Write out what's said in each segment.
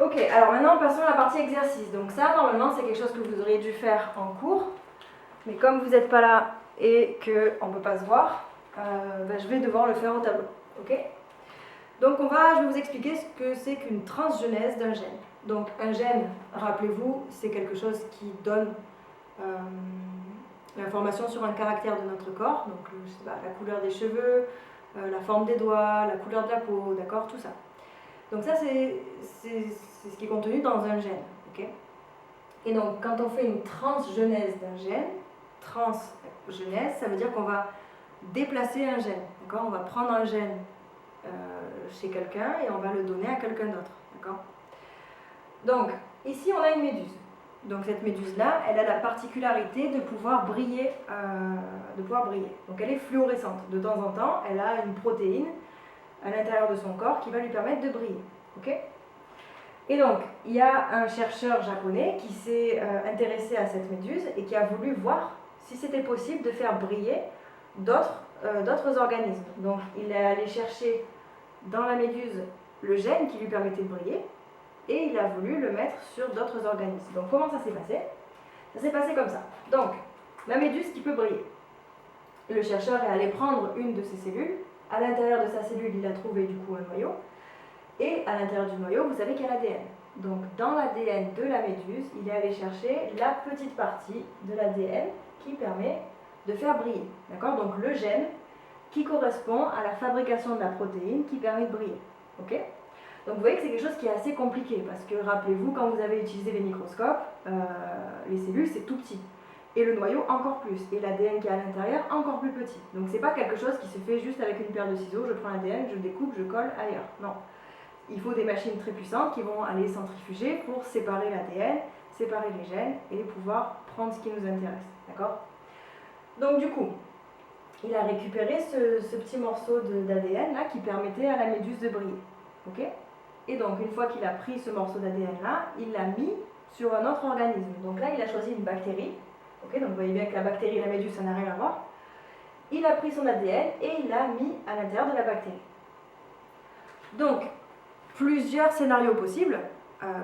Ok, alors maintenant passons à la partie exercice. Donc ça, normalement, c'est quelque chose que vous auriez dû faire en cours. Mais comme vous n'êtes pas là et qu'on ne peut pas se voir, je vais devoir le faire au tableau. Ok? Donc je vais vous expliquer ce que c'est qu'une transgenèse d'un gène. Donc un gène, rappelez-vous, c'est quelque chose qui donne l'information sur un caractère de notre corps. Donc je sais pas, la couleur des cheveux, la forme des doigts, la couleur de la peau, d'accord? Tout ça. Donc ça, c'est ce qui est contenu dans un gène. Okay, et donc, quand on fait une transgenèse d'un gène, transgenèse, ça veut dire qu'on va déplacer un gène. On va prendre un gène chez quelqu'un et on va le donner à quelqu'un d'autre. Donc, ici, on a une méduse. Donc, cette méduse-là, elle a la particularité de pouvoir briller. Donc, elle est fluorescente. De temps en temps, elle a une protéine à l'intérieur de son corps qui va lui permettre de briller. Okay, et donc, il y a un chercheur japonais qui s'est intéressé à cette méduse et qui a voulu voir si c'était possible de faire briller d'autres organismes. Donc, il est allé chercher dans la méduse le gène qui lui permettait de briller et il a voulu le mettre sur d'autres organismes. Donc, comment ça s'est passé? Ça s'est passé comme ça. Donc, la méduse qui peut briller. Le chercheur est allé prendre une de ses cellules. À l'intérieur de sa cellule, il a trouvé du coup un noyau. Et à l'intérieur du noyau, vous savez qu'il y a l'ADN. Donc, dans l'ADN de la méduse, il est allé chercher la petite partie de l'ADN qui permet de faire briller. D'accord? Donc, le gène qui correspond à la fabrication de la protéine qui permet de briller. Ok? Donc, vous voyez que c'est quelque chose qui est assez compliqué parce que, rappelez-vous, quand vous avez utilisé les microscopes, les cellules, c'est tout petit. Et le noyau, encore plus. Et l'ADN qui est à l'intérieur, encore plus petit. Donc, c'est pas quelque chose qui se fait juste avec une paire de ciseaux, je prends l'ADN, je découpe, je colle ailleurs. Non. Il faut des machines très puissantes qui vont aller centrifuger pour séparer l'ADN, séparer les gènes et pouvoir prendre ce qui nous intéresse. D'accord? Donc du coup, il a récupéré ce petit morceau d'ADN là qui permettait à la méduse de briller. Okay, et donc une fois qu'il a pris ce morceau d'ADN là, il l'a mis sur un autre organisme. Donc là, il a choisi une bactérie. Okay, donc vous voyez bien que la bactérie et la méduse, ça n'a rien à voir. Il a pris son ADN et il l'a mis à l'intérieur de la bactérie. Donc, plusieurs scénarios possibles,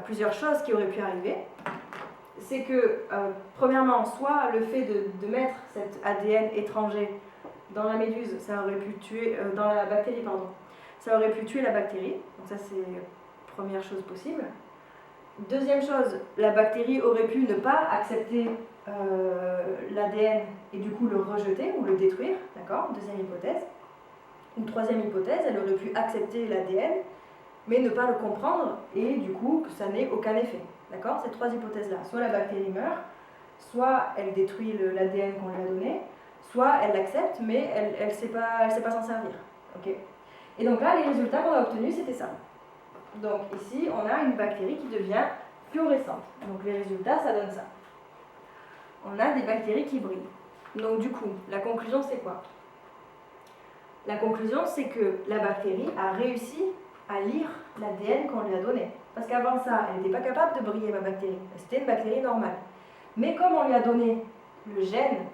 plusieurs choses qui auraient pu arriver. C'est que, premièrement, soit le fait de mettre cet ADN étranger dans la méduse, ça aurait pu tuer, dans la bactérie, pardon, ça aurait pu tuer la bactérie. Donc ça, c'est la première chose possible. Deuxième chose, la bactérie aurait pu ne pas accepter l'ADN et du coup le rejeter ou le détruire. D'accord? Deuxième hypothèse. Une troisième hypothèse, elle aurait pu accepter l'ADN mais ne pas le comprendre, et du coup, que ça n'ait aucun effet. D'accord? Ces trois hypothèses-là. Soit la bactérie meurt, soit elle détruit l'ADN qu'on lui a donné, soit elle l'accepte, mais elle ne sait pas s'en servir. Okay? Et donc là, les résultats qu'on a obtenus, c'était ça. Donc ici, on a une bactérie qui devient fluorescente. Donc les résultats, ça donne ça. On a des bactéries qui brillent. Donc du coup, la conclusion, c'est quoi? La conclusion, c'est que la bactérie a réussi à lire l'ADN qu'on lui a donné. Parce qu'avant ça, elle n'était pas capable de briller, ma bactérie. C'était une bactérie normale. Mais comme on lui a donné le gène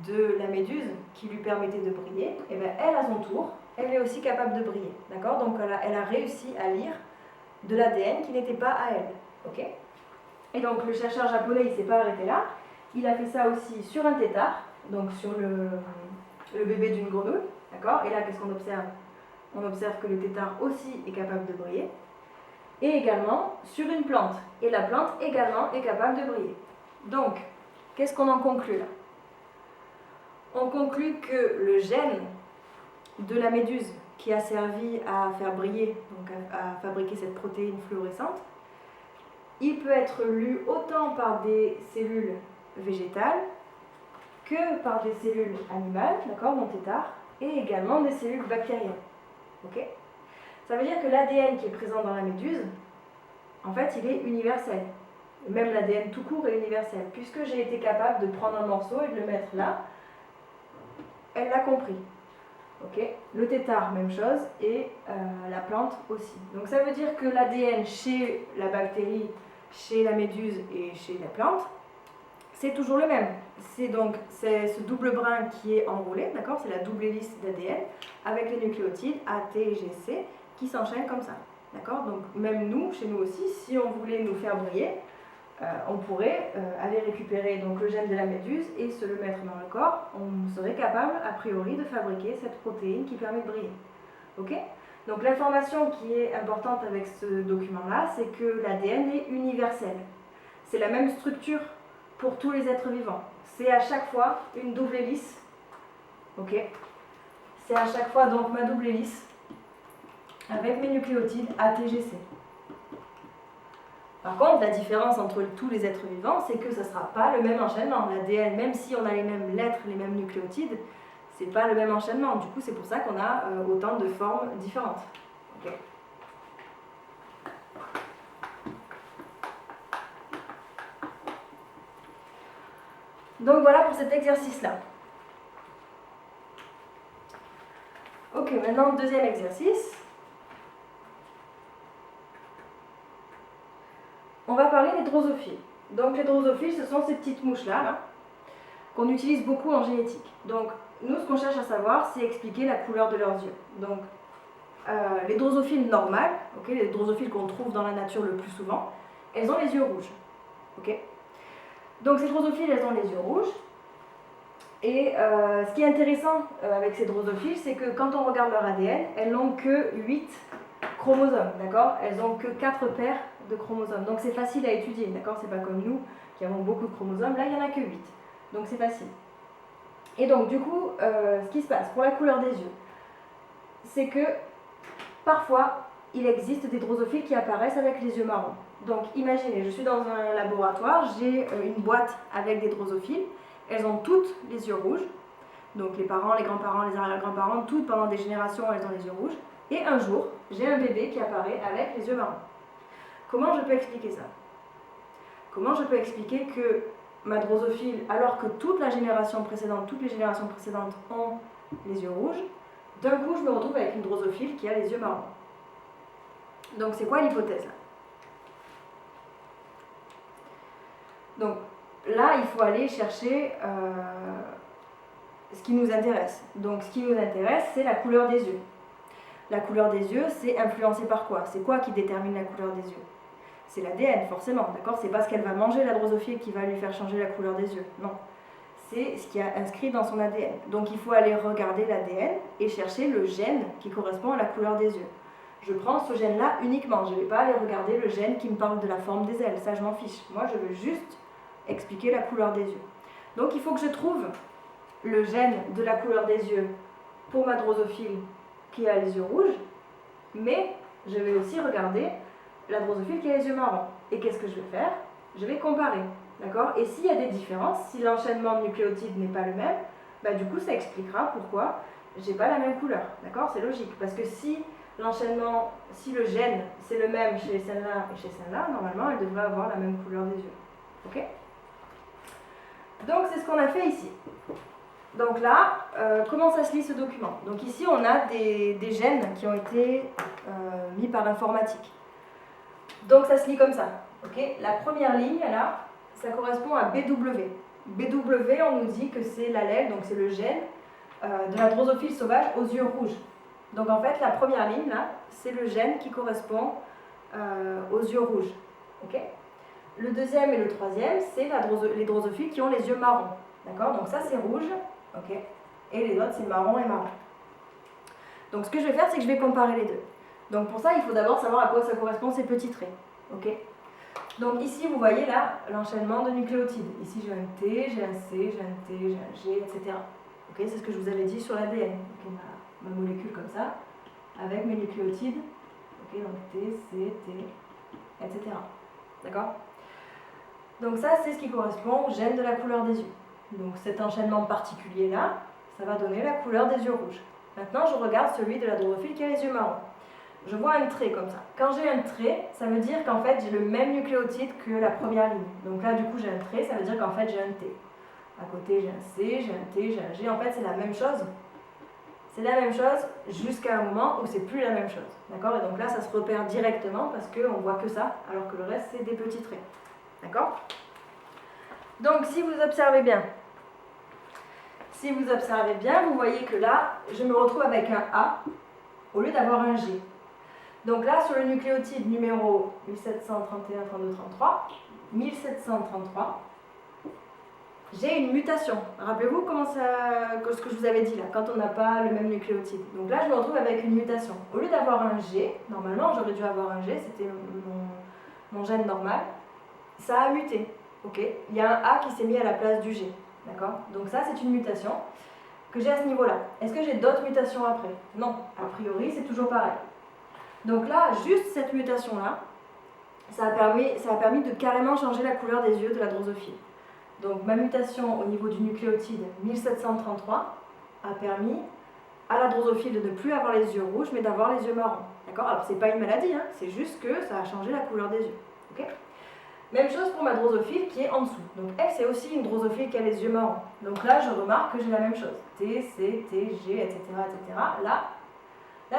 de la méduse qui lui permettait de briller, et bien elle, à son tour, elle est aussi capable de briller. D'accord? Donc elle a réussi à lire de l'ADN qui n'était pas à elle. Okay? Et donc le chercheur japonais, il ne s'est pas arrêté là. Il a fait ça aussi sur un tétard, donc sur le bébé d'une grenouille. D'accord? Et là, qu'est-ce qu'on observe? On observe que le tétard aussi est capable de briller. Et également sur une plante. Et la plante également est capable de briller. Donc, qu'est-ce qu'on en conclut là? On conclut que le gène de la méduse qui a servi à faire briller, donc à fabriquer cette protéine fluorescente, il peut être lu autant par des cellules végétales que par des cellules animales, d'accord, mon tétard, et également des cellules bactériennes. Okay, ça veut dire que l'ADN qui est présent dans la méduse, en fait, il est universel. Même l'ADN tout court est universel. Puisque j'ai été capable de prendre un morceau et de le mettre là, elle l'a compris. Okay, le tétard, même chose, et la plante aussi. Donc ça veut dire que l'ADN chez la bactérie, chez la méduse et chez la plante, c'est toujours le même. C'est ce double brin qui est enroulé, d'accord? C'est la double hélice d'ADN avec les nucléotides A, T et G, C qui s'enchaînent comme ça. D'accord? Donc même nous, chez nous aussi, si on voulait nous faire briller, on pourrait aller récupérer donc, le gène de la méduse et se le mettre dans le corps. On serait capable, a priori, de fabriquer cette protéine qui permet de briller. Ok? Donc l'information qui est importante avec ce document-là, c'est que l'ADN est universel. C'est la même structure pour tous les êtres vivants. C'est à chaque fois une double hélice. Ok? C'est à chaque fois donc ma double hélice avec mes nucléotides ATGC. Par contre, la différence entre tous les êtres vivants, c'est que ce ne sera pas le même enchaînement. L'ADN, même si on a les mêmes lettres, les mêmes nucléotides, ce n'est pas le même enchaînement. Du coup, c'est pour ça qu'on a autant de formes différentes. Okay. Donc voilà pour cet exercice-là. Ok, maintenant, deuxième exercice. On va parler des drosophiles. Donc les drosophiles, ce sont ces petites mouches-là, qu'on utilise beaucoup en génétique. Donc nous, ce qu'on cherche à savoir, c'est expliquer la couleur de leurs yeux. Donc les drosophiles normales, okay, les drosophiles qu'on trouve dans la nature le plus souvent, elles ont les yeux rouges. Okay. Donc ces drosophiles, elles ont les yeux rouges. Et ce qui est intéressant avec ces drosophiles, c'est que quand on regarde leur ADN, elles n'ont que 8 chromosomes, d'accord? Elles n'ont que 4 paires de chromosomes. Donc c'est facile à étudier, d'accord? C'est pas comme nous qui avons beaucoup de chromosomes. Là, il n'y en a que 8. Donc c'est facile. Et donc du coup, ce qui se passe pour la couleur des yeux, c'est que parfois, il existe des drosophiles qui apparaissent avec les yeux marrons. Donc imaginez, je suis dans un laboratoire, j'ai une boîte avec des drosophiles. Elles ont toutes les yeux rouges. Donc les parents, les grands-parents, les arrière-grands-parents, toutes pendant des générations, elles ont les yeux rouges. Et un jour, j'ai un bébé qui apparaît avec les yeux marrons. Comment je peux expliquer ça? Comment je peux expliquer que ma drosophile, alors que toutes les générations précédentes ont les yeux rouges, d'un coup je me retrouve avec une drosophile qui a les yeux marrons? Donc c'est quoi l'hypothèse là? Donc là, il faut aller chercher ce qui nous intéresse. Donc ce qui nous intéresse, c'est la couleur des yeux. La couleur des yeux, c'est influencé par quoi? C'est quoi qui détermine la couleur des yeux? C'est l'ADN, forcément, d'accord? C'est pas ce qu'elle va manger, la drosophile, qui va lui faire changer la couleur des yeux. Non. C'est ce qui est inscrit dans son ADN. Donc il faut aller regarder l'ADN et chercher le gène qui correspond à la couleur des yeux. Je prends ce gène-là uniquement. Je ne vais pas aller regarder le gène qui me parle de la forme des ailes. Ça, je m'en fiche. Moi, je veux juste expliquer la couleur des yeux. Donc il faut que je trouve le gène de la couleur des yeux pour ma drosophile qui a les yeux rouges, mais je vais aussi regarder la drosophile qui a les yeux marrons. Et qu'est-ce que je vais faire? Je vais comparer, d'accord? Et s'il y a des différences, si l'enchaînement de nucléotides n'est pas le même, bah du coup ça expliquera pourquoi j'ai pas la même couleur, d'accord? C'est logique, parce que si l'enchaînement, si le gène c'est le même chez celle-là et chez celle-là, normalement elle devrait avoir la même couleur des yeux, ok? Donc c'est ce qu'on a fait ici. Donc là, comment ça se lit ce document? Donc ici, on a des gènes qui ont été mis par l'informatique. Donc ça se lit comme ça. Okay, la première ligne, là, ça correspond à BW. BW, on nous dit que c'est l'allèle, donc c'est le gène de la drosophile sauvage aux yeux rouges. Donc en fait, la première ligne, là, c'est le gène qui correspond aux yeux rouges. Okay, le deuxième et le troisième, c'est les drosophiles qui ont les yeux marrons. D'accord? Donc ça, c'est rouge. Okay. Et les autres, c'est marron et marron. Donc ce que je vais faire, c'est que je vais comparer les deux. Donc pour ça, il faut d'abord savoir à quoi ça correspond ces petits traits. Okay. Donc ici, vous voyez là l'enchaînement de nucléotides. Ici, j'ai un T, j'ai un C, j'ai un T, j'ai un G, etc. Okay, c'est ce que je vous avais dit sur l'ADN. Okay, ma molécule comme ça, avec mes nucléotides. Okay, donc T, C, T, etc. D'accord? Donc ça, c'est ce qui correspond au gène de la couleur des yeux. Donc cet enchaînement particulier-là, ça va donner la couleur des yeux rouges. Maintenant, je regarde celui de la drosophile qui a les yeux marrons. Je vois un trait comme ça. Quand j'ai un trait, ça veut dire qu'en fait, j'ai le même nucléotide que la première ligne. Donc là, du coup, j'ai un trait, ça veut dire qu'en fait, j'ai un T. À côté, j'ai un C, j'ai un T, j'ai un G. En fait, c'est la même chose. C'est la même chose jusqu'à un moment où c'est plus la même chose. D'accord? Et donc là, ça se repère directement parce qu'on voit que ça, alors que le reste, c'est des petits traits. D'accord? Donc, si vous observez bien, vous voyez que là, je me retrouve avec un A au lieu d'avoir un G. Donc là, sur le nucléotide numéro 1731, 32, 33, 1733, j'ai une mutation. Rappelez-vous ce que je vous avais dit là, quand on n'a pas le même nucléotide. Donc là, je me retrouve avec une mutation. Au lieu d'avoir un G, normalement j'aurais dû avoir un G, c'était mon gène normal, ça a muté. Okay, il y a un A qui s'est mis à la place du G. D'accord? Donc ça, c'est une mutation que j'ai à ce niveau-là. Est-ce que j'ai d'autres mutations après? Non, a priori, c'est toujours pareil. Donc là, juste cette mutation-là, ça a permis de carrément changer la couleur des yeux de la drosophile. Donc ma mutation au niveau du nucléotide 1733 a permis à la drosophile de ne plus avoir les yeux rouges, mais d'avoir les yeux marrons. D'accord? Alors c'est pas une maladie, hein, c'est juste que ça a changé la couleur des yeux. Okay? Même chose pour ma drosophile qui est en dessous. Donc elle, c'est aussi une drosophile qui a les yeux marrons. Donc là, je remarque que j'ai la même chose. T, C, T, G, etc. etc. Là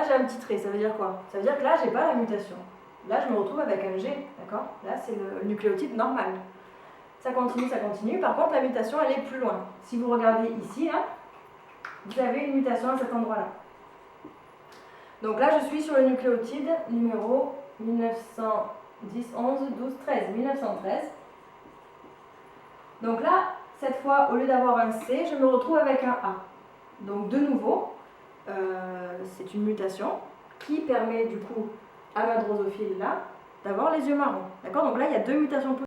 j'ai un petit trait. Ça veut dire quoi? Ça veut dire que là, j'ai pas la mutation. Là, je me retrouve avec un G. D'accord? Là, c'est le nucléotide normal. Ça continue, ça continue. Par contre, la mutation, elle est plus loin. Si vous regardez ici, là, vous avez une mutation à cet endroit-là. Donc là, je suis sur le nucléotide numéro 1910, 11, 12, 13, 1913. Donc là, cette fois, au lieu d'avoir un C, je me retrouve avec un A. Donc de nouveau, c'est une mutation qui permet du coup à ma drosophile là d'avoir les yeux marrons. D'accord? Donc là, il y a deux mutations possibles.